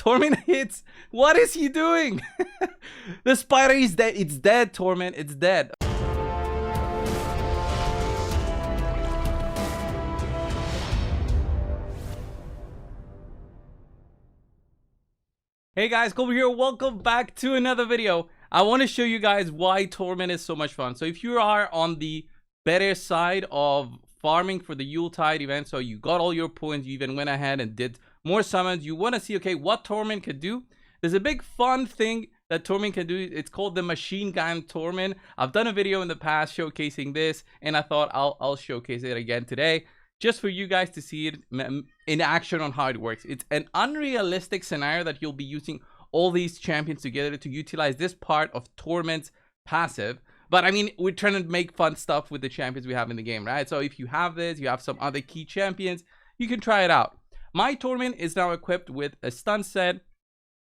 Tormin hits. What is he doing? The spider is dead. It's dead, Tormin. It's dead. Hey guys, Coldbrew here. Welcome back to another video. I want to show you guys why Tormin is so much fun. So if you are on the better side of farming for the Yuletide event, so you got all your points, you even went ahead and did more summons, you want to see, okay, what Tormin could do. There's a big fun thing that Tormin can do. It's called the machine gun Tormin. I've done a video in the past showcasing this, and I thought I'll showcase it again today, just for you guys to see it in action on how it works. It's an unrealistic scenario that you'll be using all these champions together to utilize this part of Tormin's passive. But I mean, we're trying to make fun stuff with the champions we have in the game, right? So if you have this, you have some other key champions, you can try it out. My Tormin is now equipped with a stun set,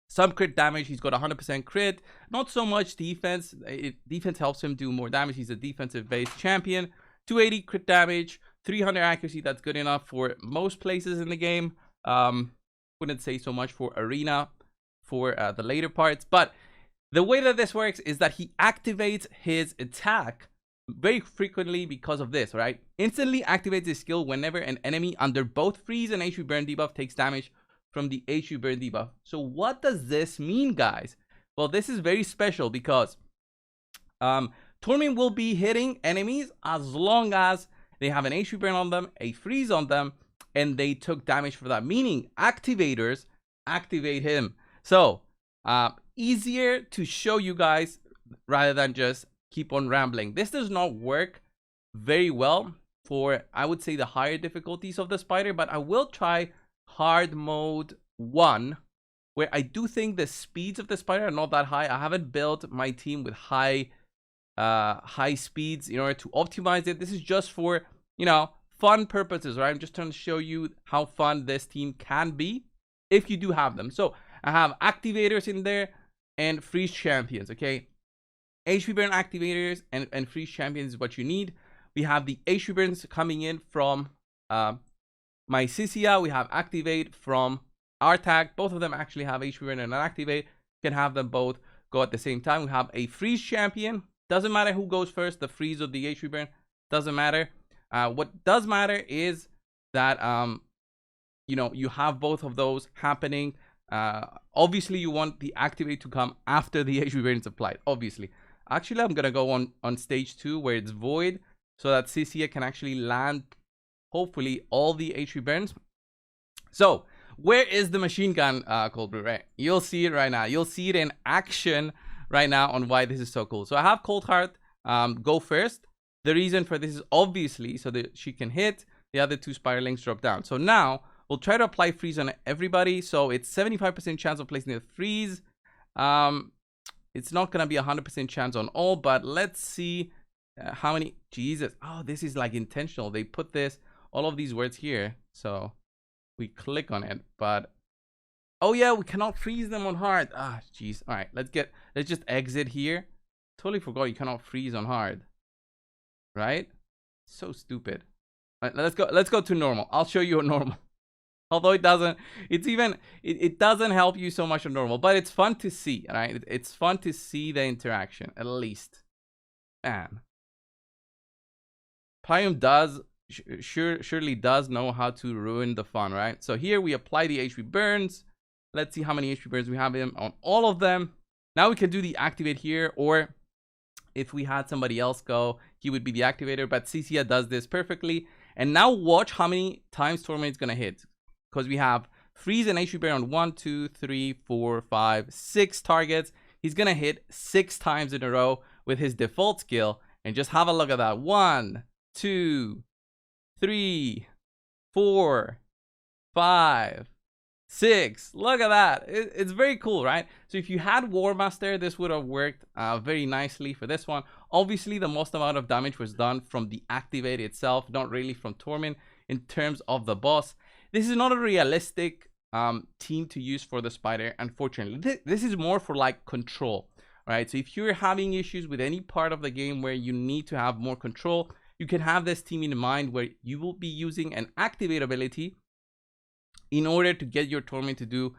some crit damage. He's got 100% crit, not so much defense. Defense helps him do more damage. He's a defensive based champion. 280 crit damage, 300 accuracy. That's good enough for most places in the game. Wouldn't say so much for arena for the later parts, but the way that this works is that he activates his attack very frequently because of this, right? Instantly activates his skill whenever an enemy under both freeze and HP burn debuff takes damage from the HP burn debuff. So what does this mean, guys? Well, this is very special because Tormin will be hitting enemies as long as they have an HP burn on them, a freeze on them, and they took damage for that, meaning activators activate him. So easier to show you guys rather than just keep on rambling. This does not work very well for, I would say, the higher difficulties of the spider, but I will try hard mode 1, where I do think the speeds of the spider are not that high. I haven't built my team with high speeds in order to optimize it. This is just for, you know, fun purposes, right? I'm just trying to show you how fun this team can be if you do have them. So I have activators in there and freeze champions, okay? HP burn activators and freeze champions is what you need. We have the HP burns coming in from my Cisia. We have activate from our tag. Both of them actually have HP burn and an activate. You can have them both go at the same time. We have a freeze champion. Doesn't matter who goes first, the freeze or the HP burn, doesn't matter. What does matter is that you know, you have both of those happening. Obviously you want the activate to come after the HP burn is applied, obviously. Actually, I'm gonna go on stage 2 where it's void, so that Cisia can actually land hopefully all the HP burns. So where is the machine gun, Coldbrew, right? You'll see it right now. You'll see it in action right now on why this is so cool. So I have Cold Heart go first. The reason for this is obviously so that she can hit, the other 2 Spiderlings drop down. So now we'll try to apply freeze on everybody. So it's 75% chance of placing the freeze. It's not gonna be 100% chance on all, but let's see how many. Jesus, oh, this is like intentional. They put this, all of these words here, so we click on it, but oh yeah, we cannot freeze them on hard. Ah, jeez. All right, let's just exit here. Totally forgot you cannot freeze on hard, right? So stupid. All right, let's go to normal. I'll show you a normal. Although it doesn't help you so much on normal, but it's fun to see, right? It's fun to see the interaction, at least. Man, Priam surely does know how to ruin the fun, right? So here we apply the HP burns. Let's see how many HP burns we have him on all of them. Now we can do the activate here, or if we had somebody else go, he would be the activator, but Cisia does this perfectly. And now watch how many times Tormin is gonna hit. Because we have freeze and HP burn on 1, 2, 3, 4, 5, 6 targets. He's gonna hit 6 times in a row with his default skill. And just have a look at that. 1, 2, 3, 4, 5, 6. Look at that. It's very cool, right? So if you had War Master, this would have worked very nicely for this one. Obviously, the most amount of damage was done from the activate itself, not really from Tormin in terms of the boss. This is not a realistic team to use for the spider, unfortunately. This is more for like control, right? So if you're having issues with any part of the game where you need to have more control, you can have this team in mind where you will be using an activate ability in order to get your Tormin to do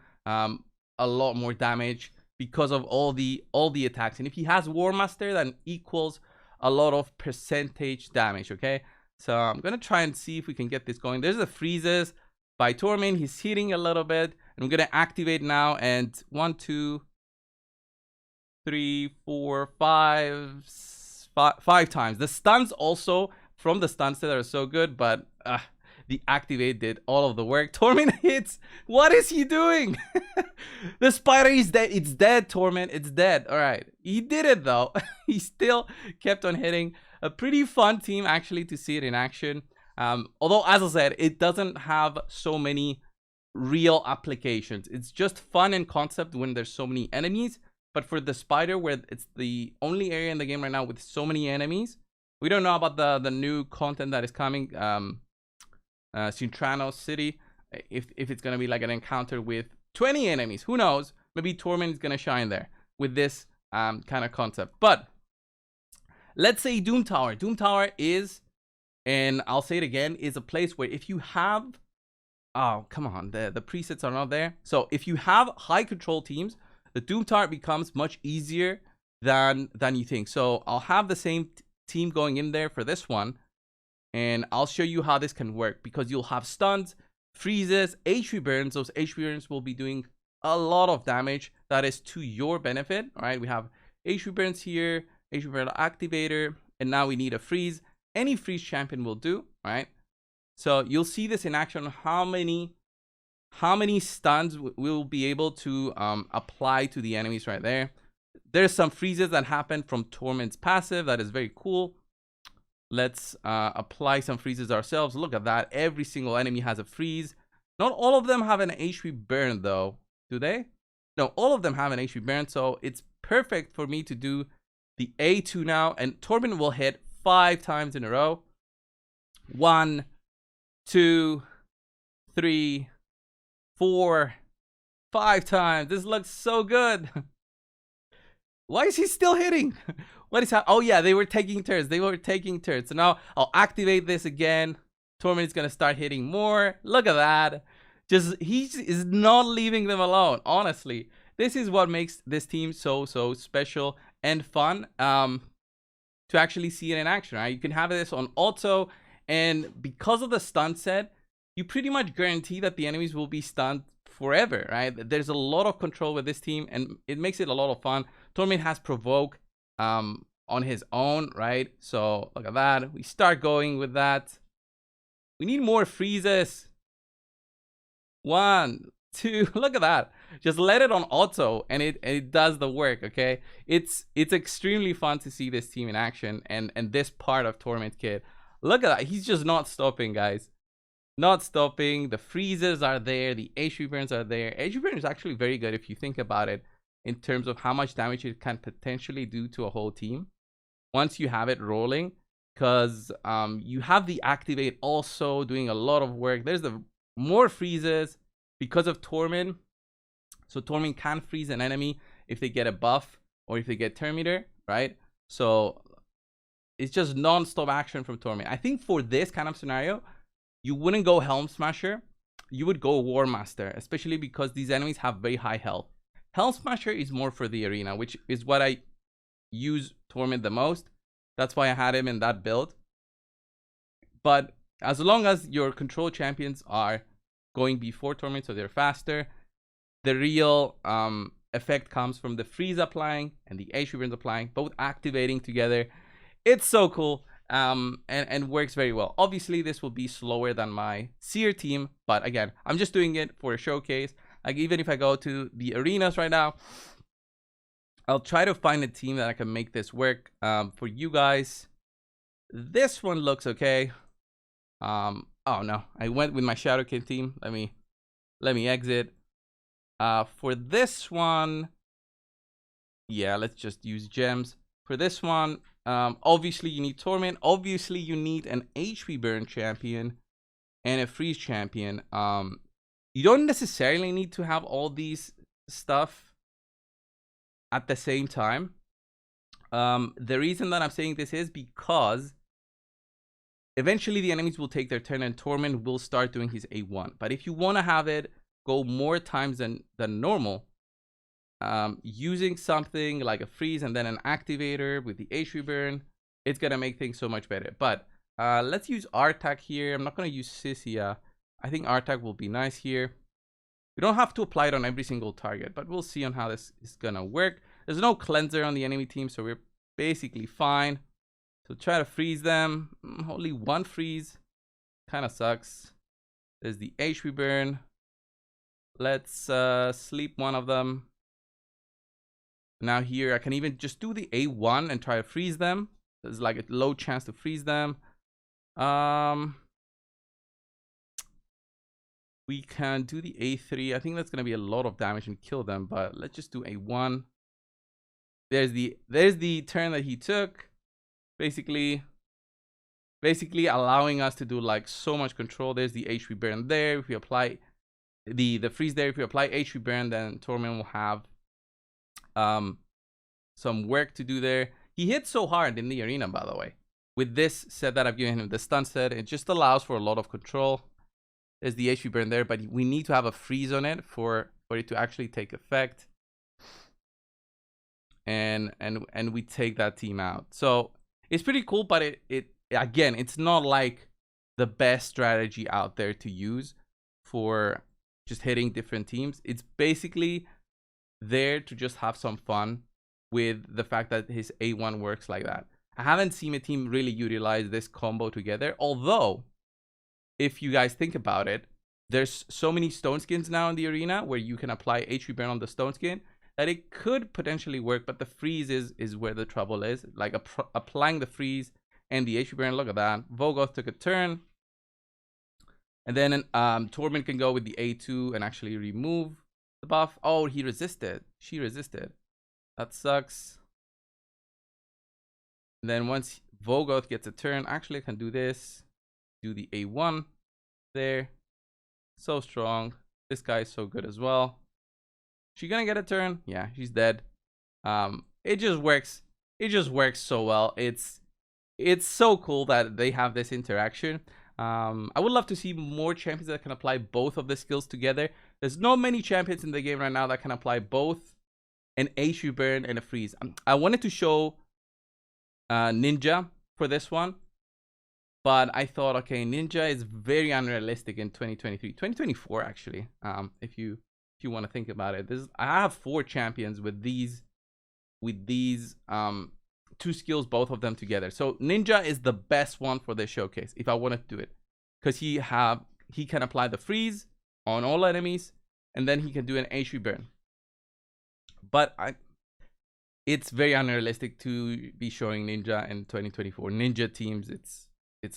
a lot more damage because of all the attacks. And if he has War Master, then equals a lot of percentage damage. Okay, so I'm gonna try and see if we can get this going. There's the freezes by Tormin. He's hitting a little bit, and I'm gonna activate now. And 1, 2, 3, 4, 5 times. The stuns also from the stun set are so good, but the activate did all of the work. Tormin hits. What is he doing? The spider is dead. It's dead, Tormin. It's dead. All right. He did it, though. He still kept on hitting. A pretty fun team, actually, to see it in action. Although, as I said, it doesn't have so many real applications. It's just fun in concept when there's so many enemies. But for the spider, where it's the only area in the game right now with so many enemies, we don't know about the new content that is coming. Cintrano City, if it's gonna be like an encounter with 20 enemies, who knows? Maybe Tormin is gonna shine there with this kind of concept. But let's say Doom Tower. Doom Tower is, and I'll say it again, is a place where if you have, oh come on, the presets are not there. So if you have high control teams, the Doom Tower becomes much easier than you think. So I'll have the same team going in there for this one. And I'll show you how this can work, because you'll have stuns, freezes, HP burns. Those HP burns will be doing a lot of damage that is to your benefit. All right, we have HP burns here, HP burn activator, and now we need a freeze. Any freeze champion will do. All right, so you'll see this in action. How many stuns we'll be able to apply to the enemies right there. There's some freezes that happen from Tormin's passive. That is very cool. Let's apply some freezes ourselves. Look at that. Every single enemy has a freeze. Not all of them have an HP burn, though. Do they? No, all of them have an HP burn. So it's perfect for me to do the A2 now. And Tormin will hit 5 times in a row. 1, 2, 3, 4, 5 times. This looks so good. Why is he still hitting? What is happening? Oh yeah, they were taking turns. So now I'll activate this again. Tormin is gonna start hitting more. Look at that. He is not leaving them alone. Honestly, this is what makes this team so special and fun. To actually see it in action. Right? You can have this on auto, and because of the stun set, you pretty much guarantee that the enemies will be stunned forever. Right? There's a lot of control with this team, and it makes it a lot of fun. Tormin has provoke on his own, right? So look at that. We start going with that. We need more freezes. 1, 2. Look at that. Just let it on auto, and it does the work. Okay, it's extremely fun to see this team in action, and this part of Tormin's kit. Look at that. He's just not stopping, guys. Not stopping. The freezes are there. The HP burns are there. HP burn is actually very good if you think about it, in terms of how much damage it can potentially do to a whole team once you have it rolling, because you have the activate also doing a lot of work. There's the more freezes because of Tormin. So Tormin can freeze an enemy if they get a buff or if they get Terminator, right? So it's just non-stop action from Tormin. I think for this kind of scenario, you wouldn't go Helm Smasher. You would go War Master, especially because these enemies have very high health. Helm Smasher is more for the arena, which is what I use Tormin the most. That's why I had him in that build. But as long as your control champions are going before Tormin, so they're faster, the real effect comes from the freeze applying and the HP burns applying, both activating together. It's so cool, and works very well. Obviously, this will be slower than my Seer team, but again, I'm just doing it for a showcase. Like, even if I go to the arenas right now, I'll try to find a team that I can make this work for you guys. This one looks okay. Oh no, I went with my Shadowkin team. Let me exit. For this one, yeah, let's just use gems. For this one, obviously you need Tormin. Obviously you need an HP burn champion and a freeze champion. You don't necessarily need to have all these stuff at the same time. The reason that I'm saying this is because eventually the enemies will take their turn and Tormin will start doing his A1. But if you want to have it go more times than normal, using something like a freeze and then an activator with the HP burn, it's gonna make things so much better. But let's use R-Tac here. I'm not gonna use Sisia. I think R-Tac will be nice here. We don't have to apply it on every single target, but we'll see on how this is gonna work. There's no cleanser on the enemy team, so we're basically fine. So try to freeze them. Only one freeze. Kind of sucks. There's the HP burn. Let's sleep one of them. Now here, I can even just do the A1 and try to freeze them. There's like a low chance to freeze them. We can do the A3. I think that's going to be a lot of damage and kill them, but let's just do A1. There's the turn that he took. Basically allowing us to do like so much control. There's the HP burn there. If we apply the freeze there, if we apply HP burn, then Tormin will have some work to do there. He hit so hard in the arena, by the way. With this set that I've given him, the stun set, it just allows for a lot of control. There's the HP burn there, but we need to have a freeze on it for it to actually take effect. And we take that team out. So it's pretty cool, but it again, it's not like the best strategy out there to use for just hitting different teams. It's basically there to just have some fun with the fact that his A1 works like that. I haven't seen a team really utilize this combo together, although if you guys think about it, there's so many stone skins now in the arena where you can apply HP burn on the stone skin that it could potentially work, but the freeze is where the trouble is. Like applying the freeze and the HP burn. Look at that. Vogoth took a turn. And then Tormin can go with the A2 and actually remove the buff. Oh, he resisted. She resisted. That sucks. And then once Vogoth gets a turn, actually I can do this. Do the A1 there. So strong. This guy is so good as well. She gonna get a turn? Yeah, she's dead. It just works. It just works so well. It's so cool that they have this interaction. I would love to see more champions that can apply both of the skills together. There's not many champions in the game right now that can apply both an HP burn and a freeze. I wanted to show Ninja for this one, but I thought, okay, Ninja is very unrealistic in 2023, 2024 actually. If you want to think about it, I have 4 champions with these two skills, both of them together. So Ninja is the best one for this showcase if I wanted to do it, because he can apply the freeze on all enemies, and then he can do an HP burn. But it's very unrealistic to be showing Ninja in 2024. Ninja teams, it's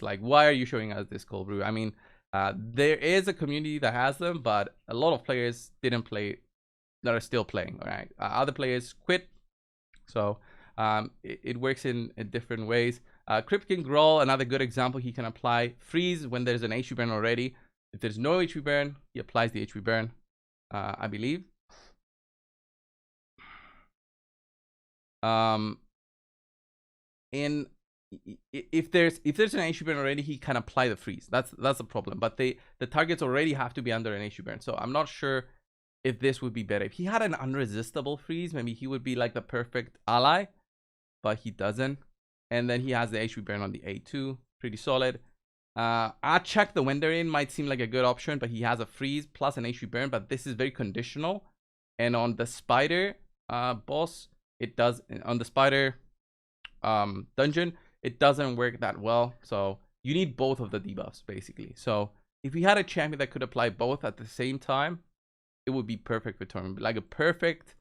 like, why are you showing us this cold brew? I mean, there is a community that has them, but a lot of players didn't play that are still playing. All right, other players quit. So it works in different ways. Kripken Groll, another good example. He can apply freeze when there's an HP burn already. If there's no HP burn, he applies the HP burn, I believe. If there's an HP burn already, he can apply the freeze. That's the problem. But the targets already have to be under an HP burn. So I'm not sure if this would be better. If he had an unresistible freeze, maybe he would be like the perfect ally, but he doesn't. And then he has the HP burn on the A2, pretty solid. I check the when they're in might seem like a good option, but he has a freeze plus an HP burn, but this is very conditional. And on the spider boss, it does. On the spider dungeon, it doesn't work that well. So you need both of the debuffs basically. So if we had a champion that could apply both at the same time, it would be perfect for Tormin, like a perfect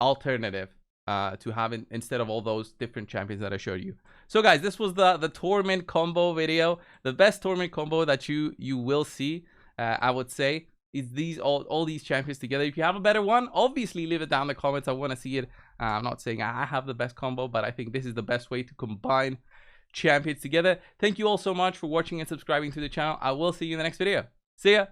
alternative to have instead of all those different champions that I showed you. So guys, this was the Tormin combo video. The best Tormin combo that you will see, I would say, is these all these champions together. If you have a better one, obviously leave it down in the comments. I want to see it. I'm not saying I have the best combo, but I think this is the best way to combine champions together. Thank you all so much for watching and subscribing to the channel. I will see you in the next video. See ya.